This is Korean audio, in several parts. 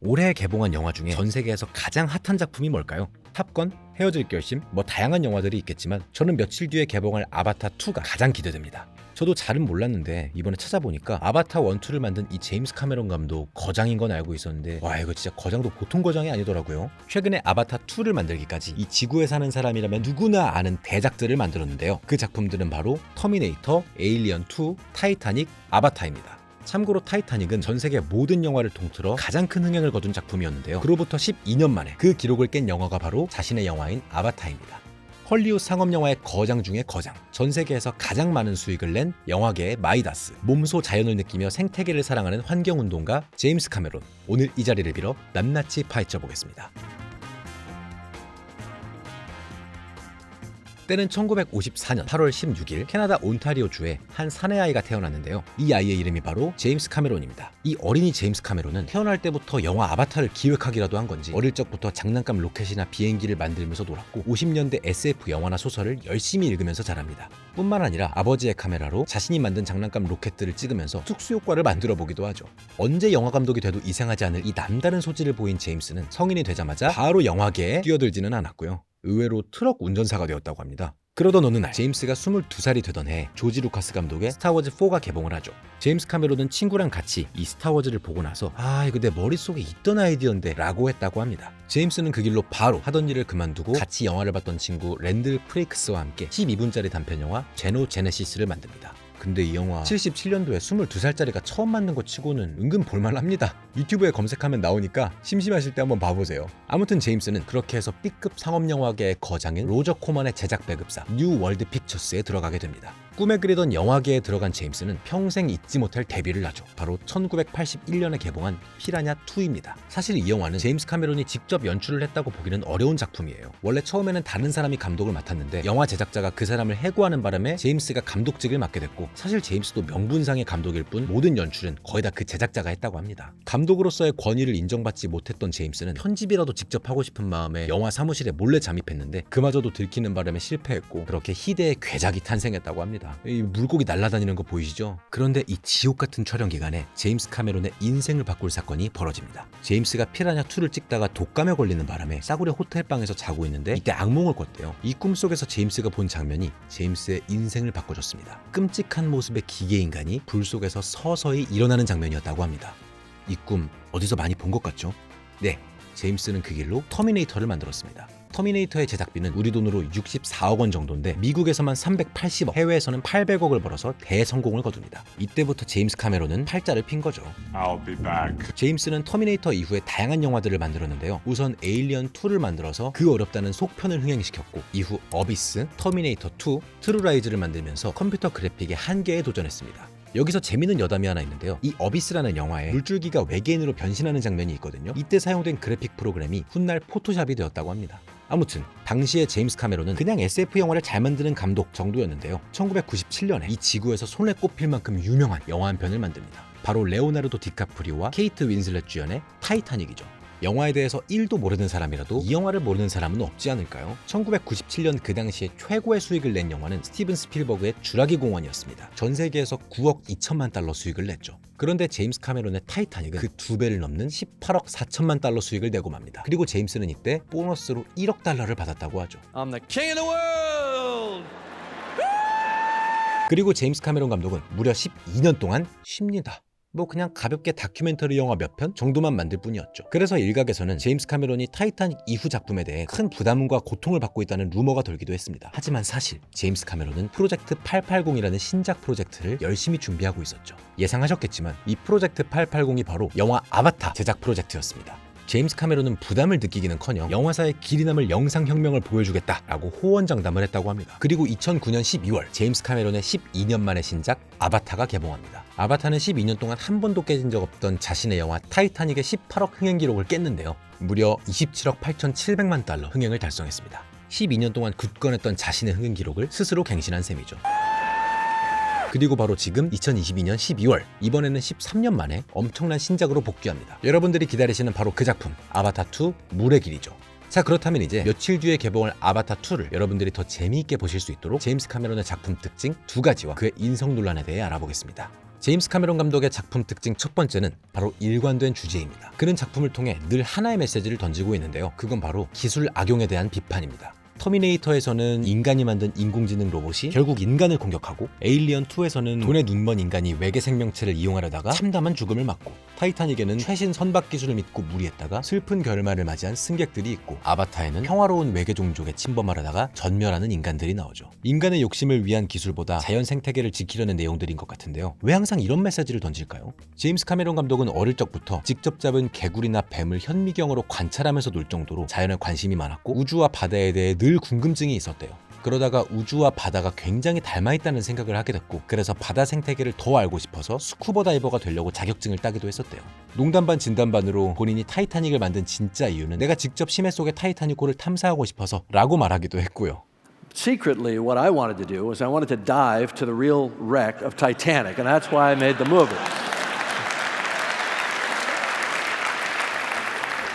올해 개봉한 영화 중에 전 세계에서 가장 핫한 작품이 뭘까요? 탑건, 헤어질 결심, 다양한 영화들이 있겠지만 저는 며칠 뒤에 개봉할 아바타 2가 가장 기대됩니다. 저도 잘은 몰랐는데 이번에 찾아보니까 아바타 1, 2를 만든 이 제임스 카메론 감독 거장인 건 알고 있었는데 와, 이거 진짜 거장도 보통 거장이 아니더라고요. 최근에 아바타 2를 만들기까지 이 지구에 사는 사람이라면 누구나 아는 대작들을 만들었는데요. 그 작품들은 바로 터미네이터, 에일리언 2, 타이타닉, 아바타입니다. 참고로 타이타닉은 전 세계 모든 영화를 통틀어 가장 큰 흥행을 거둔 작품이었는데요. 그로부터 12년 만에 그 기록을 깬 영화가 바로 자신의 영화인 아바타입니다. 헐리우드 상업영화의 거장 중의 거장, 전 세계에서 가장 많은 수익을 낸 영화계의 마이다스, 몸소 자연을 느끼며 생태계를 사랑하는 환경운동가 제임스 카메론. 오늘 이 자리를 빌어 낱낱이 파헤쳐 보겠습니다. 때는 1954년 8월 16일 캐나다 온타리오주에 한 사내아이가 태어났는데요. 이 아이의 이름이 바로 제임스 카메론입니다. 이 어린이 제임스 카메론은 태어날 때부터 영화 아바타를 기획하기라도 한 건지 어릴 적부터 장난감 로켓이나 비행기를 만들면서 놀았고 50년대 SF 영화나 소설을 열심히 읽으면서 자랍니다. 뿐만 아니라 아버지의 카메라로 자신이 만든 장난감 로켓들을 찍으면서 특수효과를 만들어 보기도 하죠. 언제 영화 감독이 돼도 이상하지 않을 이 남다른 소질을 보인 제임스는 성인이 되자마자 바로 영화계에 뛰어들지는 않았고요. 의외로 트럭 운전사가 되었다고 합니다. 그러던 어느 날 제임스가 22살이 되던 해 조지 루카스 감독의 스타워즈 4가 개봉을 하죠. 제임스 카메론은 친구랑 같이 이 스타워즈를 보고 나서 이거 내 머릿속에 있던 아이디어인데 라고 했다고 합니다. 제임스는 그 길로 바로 하던 일을 그만두고 같이 영화를 봤던 친구 랜들 프레이크스와 함께 12분짜리 단편영화 제노 제네시스를 만듭니다. 근데 이 영화 77년도에 22살짜리가 처음 만든 것 치고는 은근 볼만합니다. 유튜브에 검색하면 나오니까 심심하실 때 한번 봐보세요. 아무튼 제임스는 그렇게 해서 B급 상업영화계의 거장인 로저 코만의 제작 배급사 뉴 월드 픽처스에 들어가게 됩니다. 꿈에 그리던 영화계에 들어간 제임스는 평생 잊지 못할 데뷔를 하죠. 바로 1981년에 개봉한 피라냐 2입니다. 사실 이 영화는 제임스 카메론이 직접 연출을 했다고 보기는 어려운 작품이에요. 원래 처음에는 다른 사람이 감독을 맡았는데 영화 제작자가 그 사람을 해고하는 바람에 제임스가 감독직을 맡게 됐고, 사실 제임스도 명분상의 감독일 뿐 모든 연출은 거의 다 그 제작자가 했다고 합니다. 감독으로서의 권위를 인정받지 못했던 제임스는 편집이라도 직접 하고 싶은 마음에 영화 사무실에 몰래 잠입했는데 그마저도 들키는 바람에 실패했고, 그렇게 희대의 괴작이 탄생했다고 합니다. 이 물고기 날아다니는 거 보이시죠? 그런데 이 지옥 같은 촬영 기간에 제임스 카메론의 인생을 바꿀 사건이 벌어집니다. 제임스가 피라냐 2를 찍다가 독감에 걸리는 바람에 싸구려 호텔방에서 자고 있는데 이때 악몽을 꿨대요. 이 꿈속에서 제임스가 본 장면이 제임스의 인생을 바꿔줬습니다. 끔찍한 모습의 기계인간이 불 속에서 서서히 일어나는 장면이었다고 합니다. 이 꿈 어디서 많이 본 것 같죠? 네, 제임스는 그 길로 터미네이터를 만들었습니다. 터미네이터의 제작비는 우리 돈으로 64억 원 정도인데 미국에서만 380억, 해외에서는 800억을 벌어서 대성공을 거둡니다. 이때부터 제임스 카메론은 팔자를 핀 거죠. I'll be back. 제임스는 터미네이터 이후에 다양한 영화들을 만들었는데요. 우선 에일리언 2를 만들어서 그 어렵다는 속편을 흥행시켰고, 이후 어비스, 터미네이터 2, 트루라이즈를 만들면서 컴퓨터 그래픽의 한계에 도전했습니다. 여기서 재밌는 여담이 하나 있는데요. 이 어비스라는 영화에 물줄기가 외계인으로 변신하는 장면이 있거든요. 이때 사용된 그래픽 프로그램이 훗날 포토샵이 되었다고 합니다. 아무튼 당시에 제임스 카메론은 그냥 SF 영화를 잘 만드는 감독 정도였는데요. 1997년에 이 지구에서 손에 꼽힐 만큼 유명한 영화 한 편을 만듭니다. 바로 레오나르도 디카프리오와 케이트 윈슬렛 주연의 타이타닉이죠. 영화에 대해서 1도 모르는 사람이라도 이 영화를 모르는 사람은 없지 않을까요? 1997년 그 당시에 최고의 수익을 낸 영화는 스티븐 스필버그의 쥐라기 공원이었습니다. 전 세계에서 9억 2천만 달러 수익을 냈죠. 그런데 제임스 카메론의 타이타닉은 그 2배를 넘는 18억 4천만 달러 수익을 내고 맙니다. 그리고 제임스는 이때 보너스로 1억 달러를 받았다고 하죠. I'm the king of the world! 그리고 제임스 카메론 감독은 무려 12년 동안 쉽니다. 그냥 가볍게 다큐멘터리 영화 몇 편 정도만 만들 뿐이었죠. 그래서 일각에서는 제임스 카메론이 타이타닉 이후 작품에 대해 큰 부담과 고통을 받고 있다는 루머가 돌기도 했습니다. 하지만 사실 제임스 카메론은 프로젝트 880이라는 신작 프로젝트를 열심히 준비하고 있었죠. 예상하셨겠지만 이 프로젝트 880이 바로 영화 아바타 제작 프로젝트였습니다. 제임스 카메론은 부담을 느끼기는커녕 영화사의 길이 남을 영상혁명을 보여주겠다라고 호언장담을 했다고 합니다. 그리고 2009년 12월 제임스 카메론의 12년 만의 신작 아바타가 개봉합니다. 아바타는 12년 동안 한 번도 깨진 적 없던 자신의 영화 타이타닉의 18억 흥행 기록을 깼는데요. 무려 27억 8,700만 달러 흥행을 달성했습니다. 12년 동안 굳건했던 자신의 흥행 기록을 스스로 갱신한 셈이죠. 그리고 바로 지금 2022년 12월, 이번에는 13년 만에 엄청난 신작으로 복귀합니다. 여러분들이 기다리시는 바로 그 작품, 아바타 2 물의 길이죠. 자, 그렇다면 이제 며칠 뒤에 개봉할 아바타 2를 여러분들이 더 재미있게 보실 수 있도록 제임스 카메론의 작품 특징 2가지와 그의 인성 논란에 대해 알아보겠습니다. 제임스 카메론 감독의 작품 특징 첫 번째는 바로 일관된 주제입니다. 그는 작품을 통해 늘 하나의 메시지를 던지고 있는데요. 그건 바로 기술 악용에 대한 비판입니다. 터미네이터에서는 인간이 만든 인공지능 로봇이 결국 인간을 공격하고, 에일리언 2에서는 돈에 눈먼 인간이 외계 생명체를 이용하려다가 참담한 죽음을 맞고, 타이타닉에는 최신 선박 기술을 믿고 무리했다가 슬픈 결말을 맞이한 승객들이 있고, 아바타에는 평화로운 외계 종족에 침범하려다가 전멸하는 인간들이 나오죠. 인간의 욕심을 위한 기술보다 자연 생태계를 지키려는 내용들인 것 같은데요. 왜 항상 이런 메시지를 던질까요? 제임스 카메론 감독은 어릴 적부터 직접 잡은 개구리나 뱀을 현미경으로 관찰하면서 놀 정도로 자연에 관심이 많았고, 우주와 바다에 대해 늘 궁금증이 있었대요. 그러다가 우주와 바다가 굉장히 닮아있다는 생각을 하게 됐고, 그래서 바다 생태계를 더 알고 싶어서 스쿠버 다이버가 되려고 자격증을 따기도 했었대요. 농담 반 진담 반으로 본인이 타이타닉을 만든 진짜 이유는 내가 직접 심해 속의 타이타닉호를 탐사하고 싶어서 라고 말하기도 했고요. Secretly, what I wanted to do was I wanted to dive to the real wreck of Titanic, and that's why I made the movie.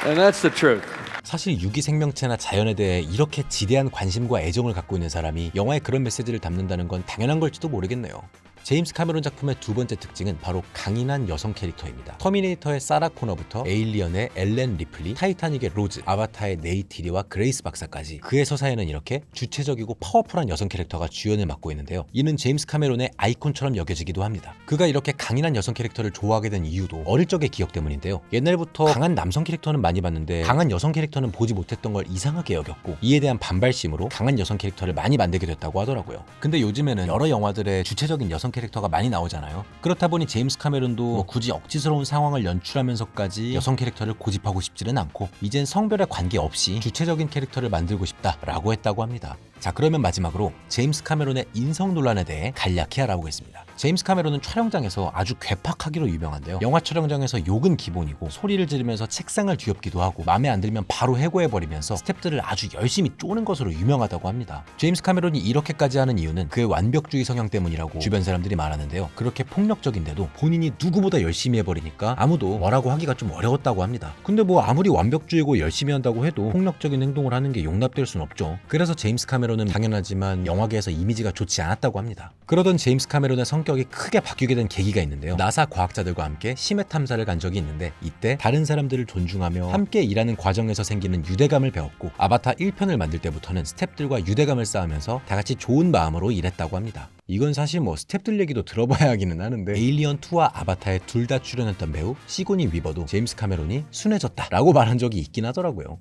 And that's the truth. 사실 유기 생명체나 자연에 대해 이렇게 지대한 관심과 애정을 갖고 있는 사람이 영화에 그런 메시지를 담는다는 건 당연한 걸지도 모르겠네요. 제임스 카메론 작품의 두 번째 특징은 바로 강인한 여성 캐릭터입니다. 터미네이터의 사라 코너부터 에일리언의 엘렌 리플리, 타이타닉의 로즈, 아바타의 네이티리와 그레이스 박사까지 그의 서사에는 이렇게 주체적이고 파워풀한 여성 캐릭터가 주연을 맡고 있는데요. 이는 제임스 카메론의 아이콘처럼 여겨지기도 합니다. 그가 이렇게 강인한 여성 캐릭터를 좋아하게 된 이유도 어릴 적의 기억 때문인데요. 옛날부터 강한 남성 캐릭터는 많이 봤는데 강한 여성 캐릭터는 보지 못했던 걸 이상하게 여겼고, 이에 대한 반발심으로 강한 여성 캐릭터를 많이 만들게 됐다고 하더라고요. 근데 요즘에는 여러 영화들의 주체적인 여성 캐릭터가 많이 나오잖아요. 그렇다 보니 제임스 카메론도 굳이 억지스러운 상황을 연출하면서까지 여성 캐릭터를 고집하고 싶지는 않고, 이젠 성별에 관계없이 주체적인 캐릭터를 만들고 싶다라고 했다고 합니다. 자, 그러면 마지막으로 제임스 카메론의 인성 논란에 대해 간략히 알아보겠습니다. 제임스 카메론은 촬영장에서 아주 괴팍하기로 유명한데요. 영화 촬영장에서 욕은 기본이고, 소리를 지르면서 책상을 뒤엎기도 하고, 마음에 안 들면 바로 해고해버리면서 스태프들을 아주 열심히 쪼는 것으로 유명하다고 합니다. 제임스 카메론이 이렇게까지 하는 이유는 그의 완벽주의 성향 때문이라고 주변 사람들이 말하는데요. 그렇게 폭력적인데도 본인이 누구보다 열심히 해버리니까 아무도 뭐라고 하기가 좀 어려웠다고 합니다. 근데 뭐 아무리 완벽주의고 열심히 한다고 해도 폭력적인 행동을 하는 게 용납될 순 없죠. 그래서 제임스 카메론은 당연하지만 영화계에서 이미지가 좋지 않았다고 합니다. 그러던 제임스 카메론의 성격이 크게 바뀌게 된 계기가 있는데요. 나사 과학자들과 함께 심해 탐사를 간 적이 있는데, 이때 다른 사람들을 존중하며 함께 일하는 과정에서 생기는 유대감을 배웠고, 아바타 1편을 만들 때부터는 스태프들과 유대감을 쌓으면서 다 같이 좋은 마음으로 일했다고 합니다. 이건 사실 뭐 스태프들 얘기도 들어봐야 하기는 하는데, 에일리언 2와 아바타에 둘 다 출연했던 배우 시고니 위버도 제임스 카메론이 순해졌다라고 말한 적이 있긴 하더라고요.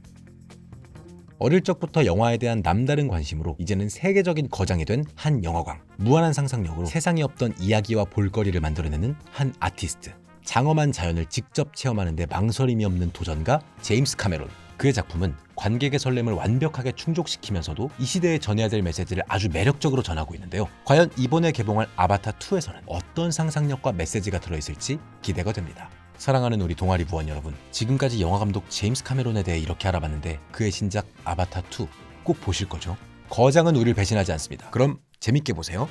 어릴 적부터 영화에 대한 남다른 관심으로 이제는 세계적인 거장이 된 한 영화광, 무한한 상상력으로 세상에 없던 이야기와 볼거리를 만들어내는 한 아티스트, 장엄한 자연을 직접 체험하는 데 망설임이 없는 도전가 제임스 카메론. 그의 작품은 관객의 설렘을 완벽하게 충족시키면서도 이 시대에 전해야 될 메시지를 아주 매력적으로 전하고 있는데요. 과연 이번에 개봉할 아바타 2에서는 어떤 상상력과 메시지가 들어있을지 기대가 됩니다. 사랑하는 우리 동아리 부원 여러분, 지금까지 영화감독 제임스 카메론에 대해 이렇게 알아봤는데, 그의 신작 아바타 2 꼭 보실 거죠? 거장은 우리를 배신하지 않습니다. 그럼 재밌게 보세요.